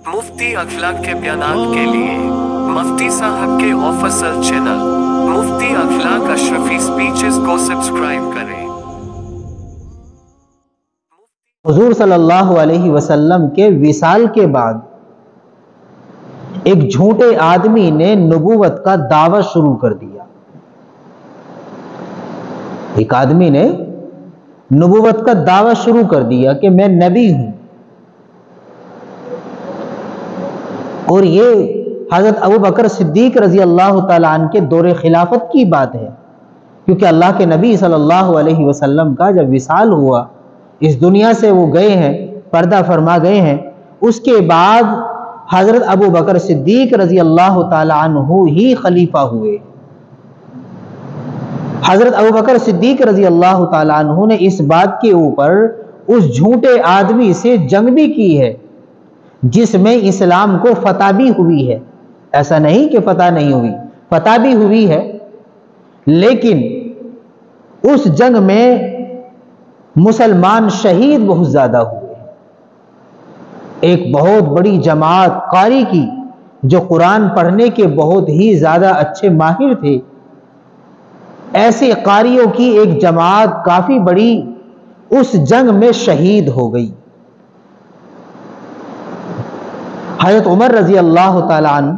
मुफ्ती अखलाक के बयानात के लिए मुफ्ती साहब के ऑफिशियल चैनल मुफ्ती अखलाक अशरफी स्पीचेस को सब्सक्राइब करें। हुजूर सल्लल्लाहु अलैहि वसल्लम के विसाल के बाद एक झूठे आदमी ने नबूवत का दावा शुरू कर दिया। एक आदमी ने नबूवत का दावा शुरू कर दिया कि मैं नबी हूं, और ये हजरत अबू बकर सिद्दीक रजी अल्लाह ताला अन्हु के दौरे खिलाफत की बात है, क्योंकि अल्लाह के नबी सल्लल्लाहु अलैहि वसल्लम का जब विसाल हुआ, इस दुनिया से वो गए हैं, पर्दा फरमा गए हैं, उसके बाद हजरत अबू बकर सिद्दीक रजी अल्लाह ताला अन्हु ही खलीफा हुए। हजरत अबू बकर सिद्दीक रजी अल्लाह ताला अन्हु ने इस बात के ऊपर उस झूठे आदमी से जंग भी की है जिसमें इस्लाम को फतह भी हुई है। ऐसा नहीं कि फतह नहीं हुई, फतह भी हुई है, लेकिन उस जंग में मुसलमान शहीद बहुत ज्यादा हुए। एक बहुत बड़ी जमात कारी की जो कुरान पढ़ने के बहुत ही ज्यादा अच्छे माहिर थे, ऐसे कारियों की एक जमात काफी बड़ी उस जंग में शहीद हो गई। हज़रत उमर रजी अल्लाह ताला अन्हु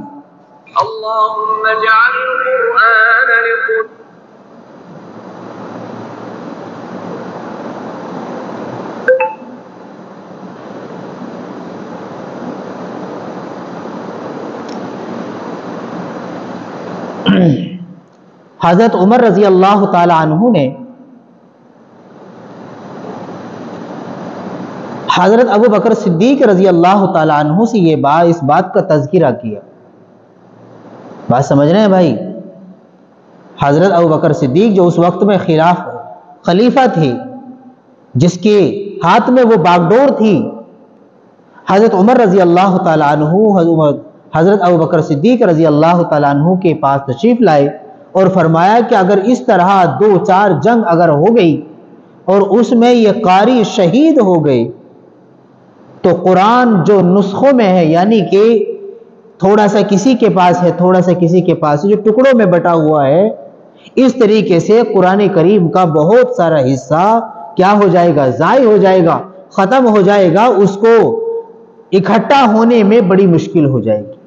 हज़रत उमर रजी अल्लाह ताला अन्हु ने हज़रत अबू बकर सिद्दीक रजी अल्लाह ताला अन्हु से इस बात का तज़किरा किया। बात समझ रहे हैं भाई? हज़रत अबू बकर सिद्दीक जो उस वक्त में खलीफा थे, जिसके हाथ में वो बागडोर थी, हज़रत उमर रजी अल्लाह ताला अन्हु हज़रत अबू बकर सिद्दीक रजी अल्लाह ताला अन्हु के पास तशरीफ लाए और फरमाया कि अगर इस तरह 2-4 जंग अगर हो गई और उसमें ये कारी शहीद हो गए तो कुरान जो नुस्खों में है, यानी कि थोड़ा सा किसी के पास है, थोड़ा सा किसी के पास है, जो टुकड़ों में बटा हुआ है, इस तरीके से कुरान करीम का बहुत सारा हिस्सा क्या हो जाएगा? ज़ाय हो जाएगा, खत्म हो जाएगा, उसको इकट्ठा होने में बड़ी मुश्किल हो जाएगी।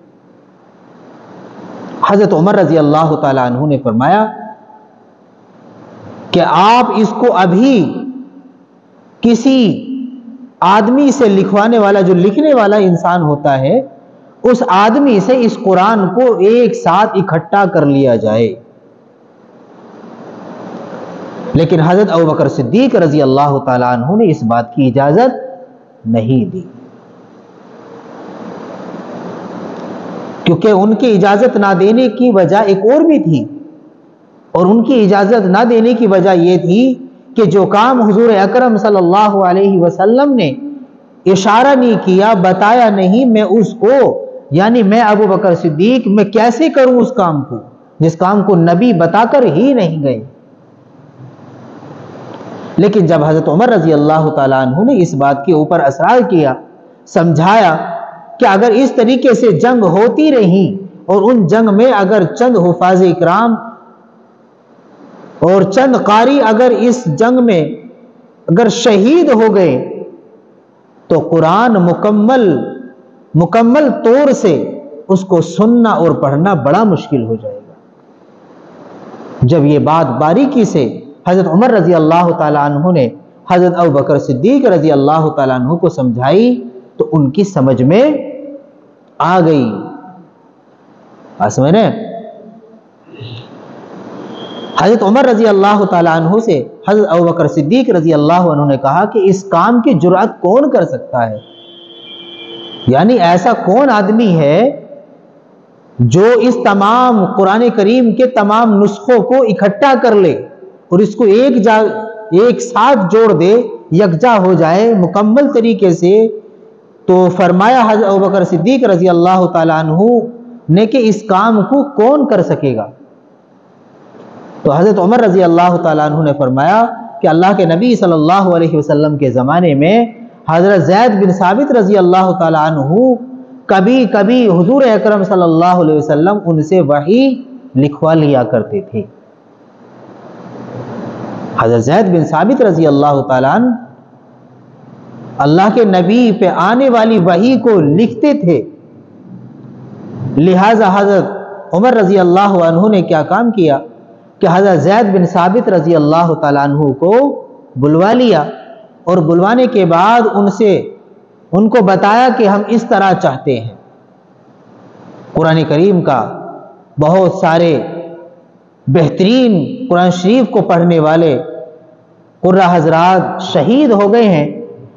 हज़रत उमर रजी अल्लाह ताला अन्हु ने फरमाया कि आप इसको अभी किसी आदमी से लिखवाने वाला, जो लिखने वाला इंसान होता है, उस आदमी से इस कुरान को एक साथ इकट्ठा कर लिया जाए। लेकिन हज़रत अबू बकर सिद्दीक रजी अल्लाह ताला अन्हु ने इस बात की इजाजत नहीं दी, क्योंकि उनकी इजाजत ना देने की वजह एक और भी थी, और उनकी इजाजत ना देने की वजह यह थी कि जो काम हुजूर अकरम सल्लल्लाहु अलैहि वसल्लम ने इशारा नहीं किया, बताया नहीं, मैं उसको, यानी मैं अबू बकर सिद्दीक, मैं कैसे करूं उस काम को, जिस काम को नबी बताकर ही नहीं गए। लेकिन जब हजरत उमर रजी अल्लाह ताला अन्हु ने इस बात के ऊपर असरार किया, समझाया कि अगर इस तरीके से जंग होती रही और उन जंग में अगर चंद हुफाज इकराम और चंद कारी अगर इस जंग में अगर शहीद हो गए तो कुरान मुकम्मल तौर से उसको सुनना और पढ़ना बड़ा मुश्किल हो जाएगा। जब ये बात बारीकी से हजरत उमर रजी अल्लाह ताला अन्हु ने हजरत अबू बकर सिद्दीक रजी अल्लाह ताला अन्हु को समझाई तो उनकी समझ में आ गई। बात समझ रहे हैं? हजरत उमर रजी अल्लाह ताला अन्हु से हजरत अबू बकर सिद्दीक रजी अल्लाह अन्हु ने कहा कि इस काम की जुर्अत कौन कर सकता है, यानी ऐसा कौन आदमी है जो इस तमाम कुरान करीम के तमाम नुस्खों को इकट्ठा कर ले और इसको एक साथ जोड़ दे, यकजा हो जाए मुकम्मल तरीके से। तो फरमाया हजरत अबू बकर सिद्दीक रजी अल्लाह ताला अन्हु ने कि इस काम को कौन कर सकेगा? तो हजरत उमर रजी अल्लाह ताला अन्हु ने फरमाया कि अल्लाह के नबी सल्लल्लाहु अलैहि वसल्लम के ज़माने में हजरत ज़ैद बिन साबित रजी अल्लाह ताला अन्हु کبھی کبھی حضور اکرم صلی اللہ علیہ وسلم ان سے وحی لکھوا لیا کرتے تھے۔ حضرت زید بن ثابت رضی اللہ تعالیٰ عنہ اللہ کے نبی پہ آنے والی وحی کو لکھتے تھے، لہذا حضرت عمر رضی اللہ عنہ نے کیا کام کیا کہ حضرت زید بن ثابت رضی اللہ تعالیٰ عنہ کو بلوا لیا، اور بلوانے کے بعد ان کو بتایا کہ ہم اس طرح چاہتے ہیں۔ قرآن کریم کا بہت سارے بہترین قرآن شریف کو پڑھنے والے قرہ حضرات شہید ہو گئے ہیں،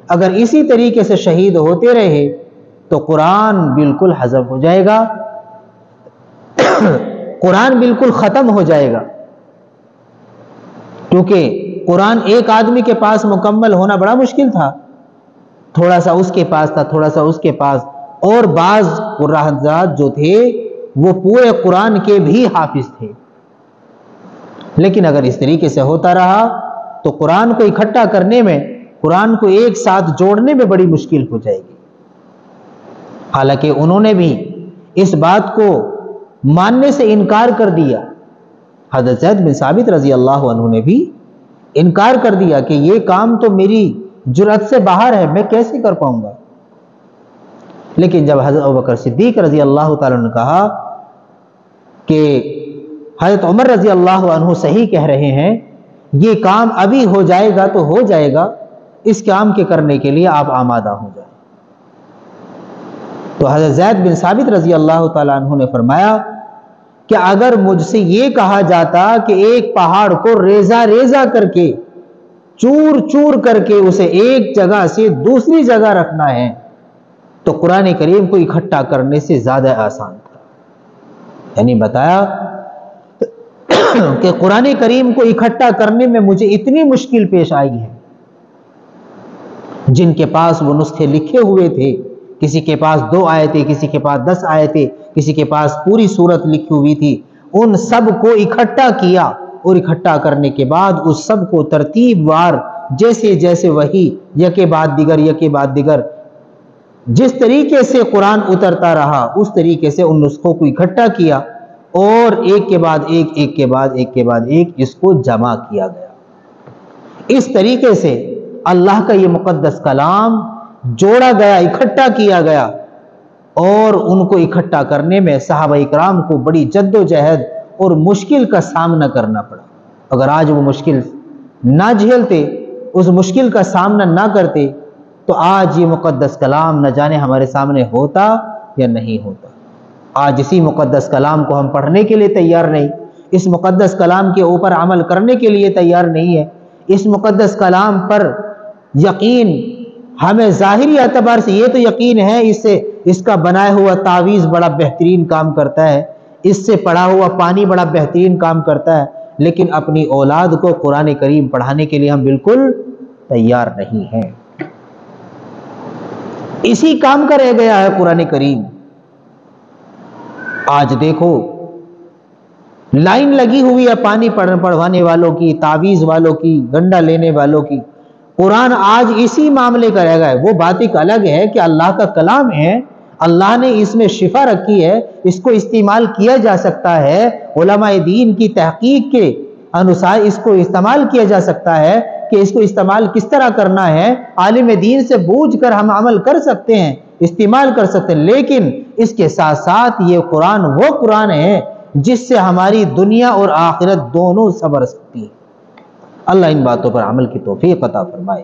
اگر اسی طریقے سے شہید ہوتے رہے تو قرآن بالکل حذف ہو جائے گا، قرآن بالکل ختم ہو جائے گا، کیونکہ قرآن ایک آدمی کے پاس مکمل ہونا بڑا مشکل تھا، تھوڑا سا اس کے پاس تھا، تھوڑا سا اس کے پاس، اور بعض قرہ حضرات جو تھے وہ پورے قرآن کے بھی حافظ تھے۔ لیکن اگر اس طریقے سے ہوتا رہا تو قرآن کو اکٹھا کرنے میں، قرآن کو ایک ساتھ جوڑنے میں بڑی مشکل ہو جائے گی۔ حالانکہ انہوں نے بھی اس بات کو ماننے سے انکار کر دیا، حضرت زید بن ثابت رضی اللہ عنہ نے بھی انکار کر دیا کہ یہ کام تو میری جرأت سے باہر ہے، میں کیسے کر پاؤں گا۔ لیکن جب حضرت ابوبکر صدیق رضی اللہ تعالیٰ نے کہا کہ حضرت عمر رضی اللہ عنہ صحیح کہہ رہے ہیں، یہ کام ابھی ہو جائے گا تو ہو جائے گا، اس کام کے کرنے کے لیے آپ آمادہ ہو جائیں، تو حضرت زید بن ثابت رضی اللہ تعالیٰ عنہ نے فرمایا کہ اگر مجھ سے یہ کہا جاتا کہ ایک پہاڑ کو ریزہ ریزہ کر کے، چور چور کر کے اسے ایک جگہ سے دوسری جگہ رکھنا ہے تو قرآن کریم کو اکٹھا کرنے سے زیادہ آسان تھا۔ یعنی بتایا کہ قرآن کریم کو اکٹھا کرنے میں مجھے اتنی مشکل پیش آئی ہے، جن کے پاس وہ نسخے لکھے ہوئے تھے، کسی کے پاس 2 آیتیں، کسی کے پاس 10 آیتیں، کسی کے پاس پوری سورت لکھی ہوئی تھی، ان سب کو اکٹھا کیا، اور اکٹھا کرنے کے بعد اس سب کو ترتیب وار جیسے جیسے وہی یکے بعد دیگر یکے بعد دیگر جس طریقے سے قرآن اترتا رہا اس طریقے سے ان نسخوں کو اکٹھا کیا، اور ایک کے بعد ایک، ایک کے بعد ایک کے بعد ایک اس کو جمع کیا گیا۔ اس طریقے سے اللہ کا یہ مقدس کلام جوڑا گیا، اکٹھا کیا گیا، اور ان کو اکٹھا کرنے میں صحابہ اکرام کو بڑی جد و جہد اور مشکل کا سامنا کرنا پڑا۔ اگر آج وہ مشکل نہ جھیلتے، اس مشکل کا سامنا نہ کرتے، تو آج یہ مقدس کلام نہ جانے ہمارے سامنے ہوتا یا نہیں ہوتا۔ آج اسی مقدس کلام کو ہم پڑھنے کے لیے تیار نہیں، اس مقدس کلام کے اوپر عمل کرنے کے لیے تیار نہیں ہے، اس مقدس کلام پر یقین ہمیں ظاہری اعتبار سے یہ تو یقین ہے اس کا بنایا ہوا تعویذ بڑا بہترین کام کرتا ہے، اس سے پڑا ہوا پانی بڑا بہترین کام کرتا ہے، لیکن اپنی اولاد کو قرآن کریم پڑھانے کے لیے ہم بالکل تیار نہیں ہیں۔ اسی کام کا رہ گیا ہے قرآن کریم۔ آج دیکھو لائن لگی ہوئی ہے پانی پڑھوانے والوں کی، تعویذ والوں کی، گنڈا لینے والوں کی۔ قرآن آج اسی معاملے کا رہ گیا ہے۔ وہ بات ایک الگ ہے کہ اللہ کا کلام ہے، اللہ نے اس میں شفا رکھی ہے، اس کو استعمال کیا جا سکتا ہے، علماء دین کی تحقیق کے انوسار اس کو استعمال کیا جا سکتا ہے کہ اس کو استعمال کس طرح کرنا ہے، عالم دین سے بوجھ کر ہم عمل کر سکتے ہیں، استعمال کر سکتے ہیں، لیکن اس کے ساتھ ساتھ یہ قرآن وہ قرآن ہے جس سے ہماری دنیا اور آخرت دونوں سنور سکتی ہے۔ اللہ ان باتوں پر عمل کی توفیق عطا فرمائے۔